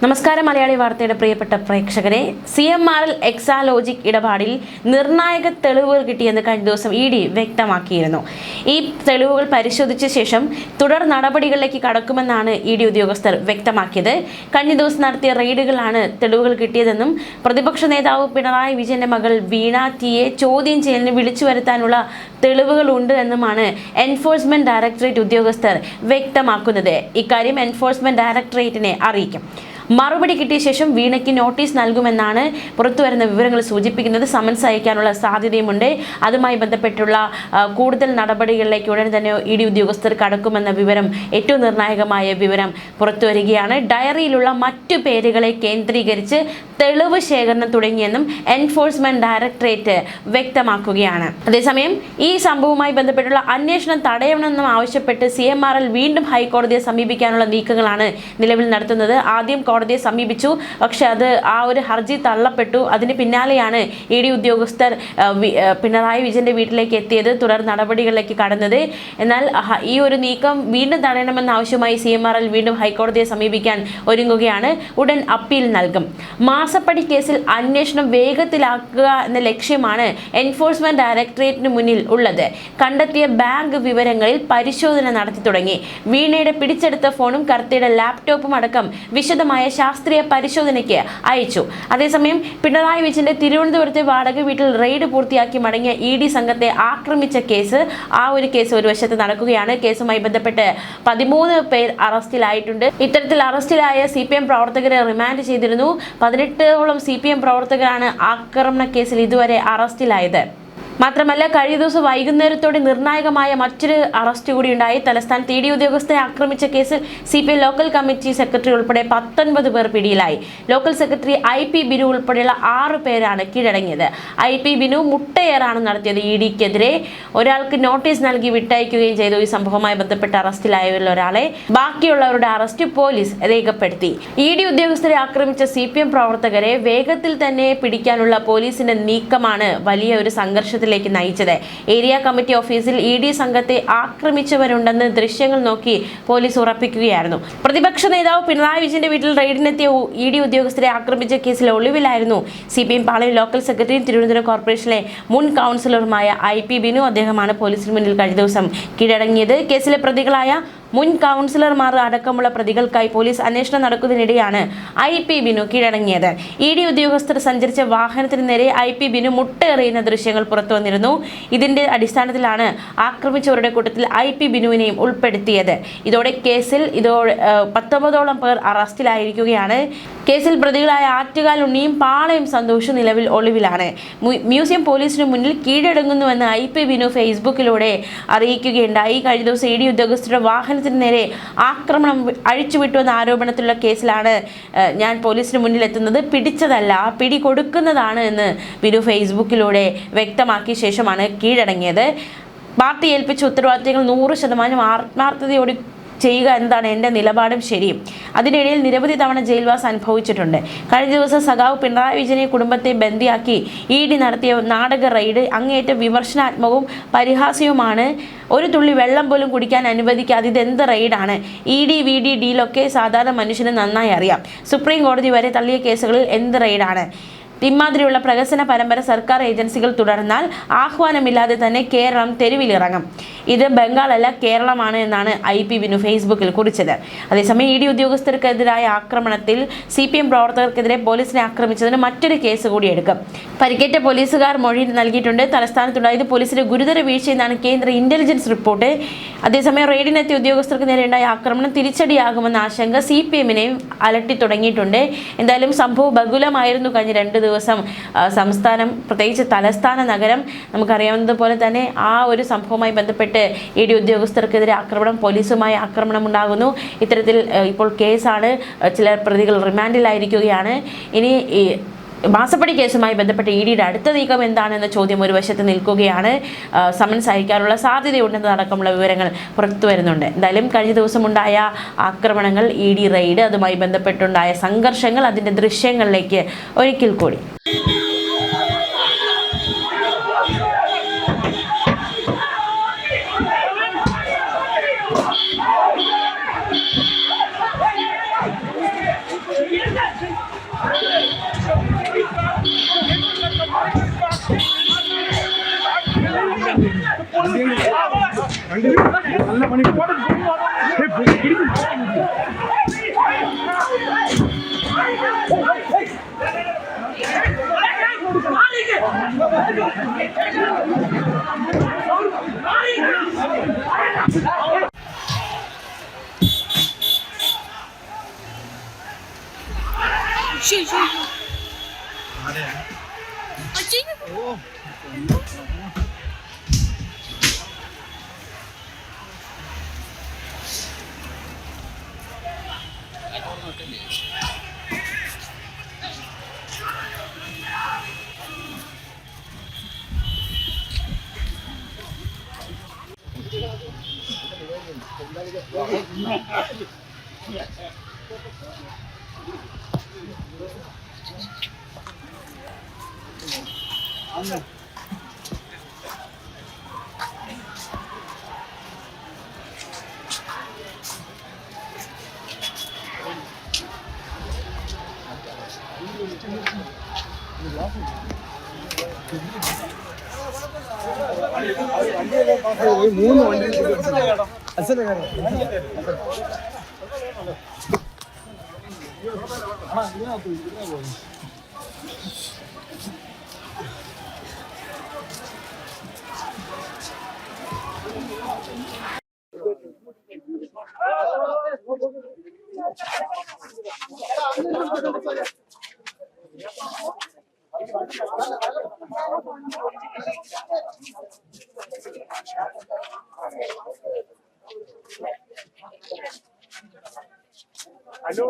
നമസ്കാരം മലയാളി വാർത്തയുടെ പ്രിയപ്പെട്ട പ്രേക്ഷകരെ, CMRL എക്സാലോജിക് ഇടപാടിൽ നിർണായക തെളിവുകൾ കിട്ടിയെന്ന് കഴിഞ്ഞ ദിവസം ED വ്യക്തമാക്കിയിരുന്നു. ഈ തെളിവുകൾ പരിശോധിച്ച ശേഷം തുടർ നടപടികളിലേക്ക് കടക്കുമെന്നാണ് ED ഉദ്യോഗസ്ഥർ വ്യക്തമാക്കിയത്. കഴിഞ്ഞ ദിവസം നടത്തിയ റെയ്ഡുകളാണ് തെളിവുകൾ കിട്ടിയതെന്നും പ്രതിപക്ഷ നേതാവ് പിണറായി വിജയന്റെ മകൾ വീണ ടിയെ ചോദ്യം ചെയ്യലിന് വിളിച്ചു വരുത്താനുള്ള തെളിവുകളുണ്ട് എന്നുമാണ് എൻഫോഴ്സ്മെന്റ് ഡയറക്ടറേറ്റ് ഉദ്യോഗസ്ഥർ വ്യക്തമാക്കുന്നത്. ഇക്കാര്യം എൻഫോഴ്സ്മെന്റ് ഡയറക്ടറേറ്റിനെ അറിയിക്കും. മറുപടി കിട്ടിയ ശേഷം വീണയ്ക്ക് നോട്ടീസ് നൽകുമെന്നാണ് പുറത്തുവരുന്ന വിവരങ്ങൾ സൂചിപ്പിക്കുന്നത്. സമൻസ് അയക്കാനുള്ള സാധ്യതയുമുണ്ട്. അതുമായി ബന്ധപ്പെട്ടുള്ള കൂടുതൽ നടപടികളിലേക്ക് ഉടൻ തന്നെ ED ഉദ്യോഗസ്ഥർ കടക്കുമെന്ന വിവരം, ഏറ്റവും നിർണായകമായ വിവരം പുറത്തുവരികയാണ്. ഡയറിയിലുള്ള മറ്റു പേരുകളെ കേന്ദ്രീകരിച്ച് തെളിവ് ശേഖരണം തുടങ്ങിയെന്നും എൻഫോഴ്സ്മെന്റ് ഡയറക്ടറേറ്റ് വ്യക്തമാക്കുകയാണ്. അതേസമയം ഈ സംഭവവുമായി ബന്ധപ്പെട്ടുള്ള അന്വേഷണം തടയണമെന്നും ആവശ്യപ്പെട്ട് CMRL വീണ്ടും ഹൈക്കോടതിയെ സമീപിക്കാനുള്ള നീക്കങ്ങളാണ് നിലവിൽ നടത്തുന്നത്. ആദ്യം കോടതിയെ സമീപിച്ചു, പക്ഷെ ആ ഒരു ഹർജി തള്ളപ്പെട്ടു. അതിന് പിന്നാലെയാണ് ED ഉദ്യോഗസ്ഥർ പിണറായി വിജയന്റെ വീട്ടിലേക്ക് എത്തിയത്, തുടർ നടപടികളിലേക്ക് കടന്നത്. എന്നാൽ ഈ ഒരു നീക്കം വീണ്ടും തടയണമെന്ന ആവശ്യമായി CMRL വീണ്ടും ഹൈക്കോടതിയെ സമീപിക്കാൻ ഒരുങ്ങുകയാണ്. ഉടൻ അപ്പീൽ നൽകും. മാസപ്പടി കേസിൽ അന്വേഷണം വേഗത്തിലാക്കുക എന്ന ലക്ഷ്യമാണ് എൻഫോഴ്സ്മെന്റ് ഡയറക്ടറേറ്റിന് മുന്നിൽ ഉള്ളത്. കണ്ടെത്തിയ ബാങ്ക് വിവരങ്ങളിൽ പരിശോധന നടത്തി തുടങ്ങി. വീണയുടെ പിടിച്ചെടുത്ത ഫോണും കർത്തിയുടെ ലാപ്ടോപ്പും അടക്കം വിശദമായ ശാസ്ത്രീയ പരിശോധനയ്ക്ക് അയച്ചു. അതേസമയം പിണറായി വിജയന്റെ തിരുവനന്തപുരത്തെ വാടക വീട്ടിൽ റെയ്ഡ് പൂർത്തിയാക്കി മടങ്ങിയ ED സംഘത്തെ ആക്രമിച്ച കേസ്, ഒരു കേസ് ഒരു വശത്ത് നടക്കുകയാണ്. കേസുമായി ബന്ധപ്പെട്ട് 13 പേർ അറസ്റ്റിലായിട്ടുണ്ട്. ഇത്തരത്തിൽ അറസ്റ്റിലായ CPM പ്രവർത്തകരെ റിമാൻഡ് ചെയ്തിരുന്നു. 18ഓളം CPM പ്രവർത്തകരാണ് ആക്രമണ കേസിൽ ഇതുവരെ അറസ്റ്റിലായത്. മാത്രമല്ല, കഴിഞ്ഞ ദിവസം വൈകുന്നേരത്തോടെ നിർണായകമായ മറ്റൊരു അറസ്റ്റ് കൂടി ഉണ്ടായി. തലസ്ഥാനത്ത് ED ഉദ്യോഗസ്ഥരെ ആക്രമിച്ച കേസിൽ CPM ലോക്കൽ കമ്മിറ്റി സെക്രട്ടറി ഉൾപ്പെടെ 19 പേർ പിടിയിലായി. ലോക്കൽ സെക്രട്ടറി IP ബിനു ഉൾപ്പെടെയുള്ള 6 പേരാണ് കീഴടങ്ങിയത്. IP ബിനു മുട്ടയേറാണ് നടത്തിയത്. EDക്കെതിരെ ഒരാൾക്ക് നോട്ടീസ് നൽകി വിട്ടയക്കുകയും ചെയ്തു. ഈ സംഭവവുമായി ബന്ധപ്പെട്ട് അറസ്റ്റിലായവരിൽ ഒരാളെ, ബാക്കിയുള്ളവരുടെ അറസ്റ്റ് പോലീസ് രേഖപ്പെടുത്തി. ED ഉദ്യോഗസ്ഥരെ ആക്രമിച്ച CPM പ്രവർത്തകരെ വേഗത്തിൽ തന്നെ പിടിക്കാനുള്ള പോലീസിന്റെ നീക്കമാണ് വലിയ ഒരു സംഘർഷത്തിൽ നയിച്ചത്. ഏരിയ കമ്മിറ്റി ഓഫീസിൽ ED സംഘത്തെ ആക്രമിച്ചവരുണ്ടെന്ന് ദൃശ്യങ്ങൾ നോക്കി പോലീസ് ഉറപ്പിക്കുകയായിരുന്നു. പ്രതിപക്ഷ നേതാവ് പിണറായി വിജയന്റെ വീട്ടിൽ റെയ്ഡിനെത്തിയ ED ഉദ്യോഗസ്ഥരെ ആക്രമിച്ച കേസിലെ ഒളിവിലായിരുന്നു CPM പാളയം ലോക്കൽ സെക്രട്ടറിയും തിരുവനന്തപുരം കോർപ്പറേഷനിലെ മുൻ കൗൺസിലറുമായ IP ബിനു. അദ്ദേഹമാണ് പോലീസിന് മുന്നിൽ കഴിഞ്ഞ ദിവസം കീഴടങ്ങിയത്. കേസിലെ പ്രതികളായ മുൻ കൗൺസിലർമാർ അടക്കമുള്ള പ്രതികൾക്കായി പോലീസ് അന്വേഷണം നടക്കുന്നതിനിടെയാണ് IP ബിനു കീഴടങ്ങിയത്. ED ഉദ്യോഗസ്ഥർ സഞ്ചരിച്ച വാഹനത്തിന് നേരെ IP ബിനു മുട്ടയെറിയുന്ന ദൃശ്യങ്ങൾ പുറത്തു വന്നിരുന്നു. ഇതിന്റെ അടിസ്ഥാനത്തിലാണ് ആക്രമിച്ചവരുടെ കൂട്ടത്തിൽ IP ബിനുവിനെയും ഉൾപ്പെടുത്തിയത്. ഇതോടെ കേസിൽ 19ഓളം പേർ അറസ്റ്റിലായിരിക്കുകയാണ്. കേസിൽ പ്രതികളായ ആറ്റുകാൽ ഉണ്ണിയും പാളയം സന്തോഷും നിലവിൽ ഒളിവിലാണ്. മ്യൂസിയം പോലീസിന് മുന്നിൽ കീഴടങ്ങുന്നുവെന്ന് IP ബിനു ഫേസ്ബുക്കിലൂടെ അറിയിക്കുകയുണ്ടായി. കഴിഞ്ഞ ദിവസം ED ഉദ്യോഗസ്ഥരുടെ വാഹനത്തിന് നേരെ ആക്രമണം അഴിച്ചുവിട്ടുവെന്ന ആരോപണത്തിലുള്ള കേസിലാണ് ഞാൻ പോലീസിന് മുന്നിൽ എത്തുന്നത്, പിടിച്ചതല്ല പിടി കൊടുക്കുന്നതാണ് എന്ന് ബിനു ഫേസ്ബുക്കിലൂടെ വ്യക്തമാക്കിയ ശേഷമാണ് കീഴടങ്ങിയത്. പാർട്ടി ഏൽപ്പിച്ച ഉത്തരവാദിത്തങ്ങൾ 100% ആത്മാർത്ഥതയോടെ ചെയ്യുക എന്നതാണ് എൻ്റെ നിലപാടും ശരിയും. അതിനിടയിൽ നിരവധി തവണ ജയിൽവാസം അനുഭവിച്ചിട്ടുണ്ട്. കഴിഞ്ഞ ദിവസം സഖാവ് പിണറായി വിജയനെ കുടുംബത്തെ ബന്ദിയാക്കി ED നടത്തിയ നാടക റെയ്ഡ് അങ്ങേയറ്റം വിമർശനാത്മകവും പരിഹാസ്യവുമാണ്. ഒരു തുള്ളി വെള്ളം പോലും കുടിക്കാൻ അനുവദിക്കാതെ ഇതെന്ത് റെയ്ഡാണ്? ED VD ഡീലൊക്കെ സാധാരണ മനുഷ്യന് നന്നായി അറിയാം. സുപ്രീം കോടതി വരെ തള്ളിയ കേസുകളിൽ എന്ത് റെയ്ഡാണ്? ഇമാതിരിയുള്ള പ്രഹസന പരമ്പര സർക്കാർ ഏജൻസികൾ തുടർന്നാൽ ആഹ്വാനമില്ലാതെ തന്നെ കേരളം തെരുവിലിറങ്ങും. ഇത് ബംഗാളല്ല, കേരളമാണ് എന്നാണ് IP ബിനു ഫേസ്ബുക്കിൽ കുറിച്ചത്. അതേസമയം ED ഉദ്യോഗസ്ഥർക്കെതിരായ ആക്രമണത്തിൽ CPM പ്രവർത്തകർക്കെതിരെ പോലീസിനെ ആക്രമിച്ചതിന് മറ്റൊരു കേസ് കൂടി എടുക്കും. പരിക്കേറ്റ പോലീസുകാർ മൊഴി നൽകിയിട്ടുണ്ട്. തലസ്ഥാനത്തുണ്ടായത് പോലീസിന്റെ ഗുരുതര വീഴ്ചയെന്നാണ് കേന്ദ്ര ഇന്റലിജൻസ് റിപ്പോർട്ട്. അതേസമയം റെയ്ഡിനെത്തിയ ഉദ്യോഗസ്ഥർക്ക് നേരെയുണ്ടായ ആക്രമണം തിരിച്ചടിയാകുമെന്ന ആശങ്ക CPMനെയും അലട്ടി തുടങ്ങിയിട്ടുണ്ട്. എന്തായാലും സംഭവം ബഹുലമായിരുന്നു കഴിഞ്ഞ 2 ദിവസം. സംസ്ഥാനം, പ്രത്യേകിച്ച് തലസ്ഥാന നഗരം, നമുക്കറിയാവുന്നതുപോലെ തന്നെ ആ ഒരു സംഭവവുമായി ബന്ധപ്പെട്ട് ED ഉദ്യോഗസ്ഥർക്കെതിരെ ആക്രമണം, പോലീസുമായി ആക്രമണം ഉണ്ടാകുന്നു. ഇത്തരത്തിൽ ഇപ്പോൾ കേസാണ്. ചില പ്രതികൾ റിമാൻഡിലായിരിക്കുകയാണ്. ഇനി മാസപ്പടി കേസുമായി ബന്ധപ്പെട്ട് EDയുടെ അടുത്ത നീക്കം എന്താണെന്ന ചോദ്യം ഒരു വശത്ത് നിൽക്കുകയാണ്. സമൻസ് അയക്കാനുള്ള സാധ്യതയുണ്ടെന്നതടക്കമുള്ള വിവരങ്ങൾ പുറത്തു വരുന്നുണ്ട്. എന്തായാലും കഴിഞ്ഞ ദിവസം ഉണ്ടായ ആക്രമണങ്ങൾ, ED റെയ്ഡ്, അതുമായി ബന്ധപ്പെട്ടുണ്ടായ സംഘർഷങ്ങൾ, അതിൻ്റെ ദൃശ്യങ്ങളിലേക്ക് ഒരിക്കൽ കൂടി நல்ல மணி മൂന്ന് വണ്ടി ഹലോ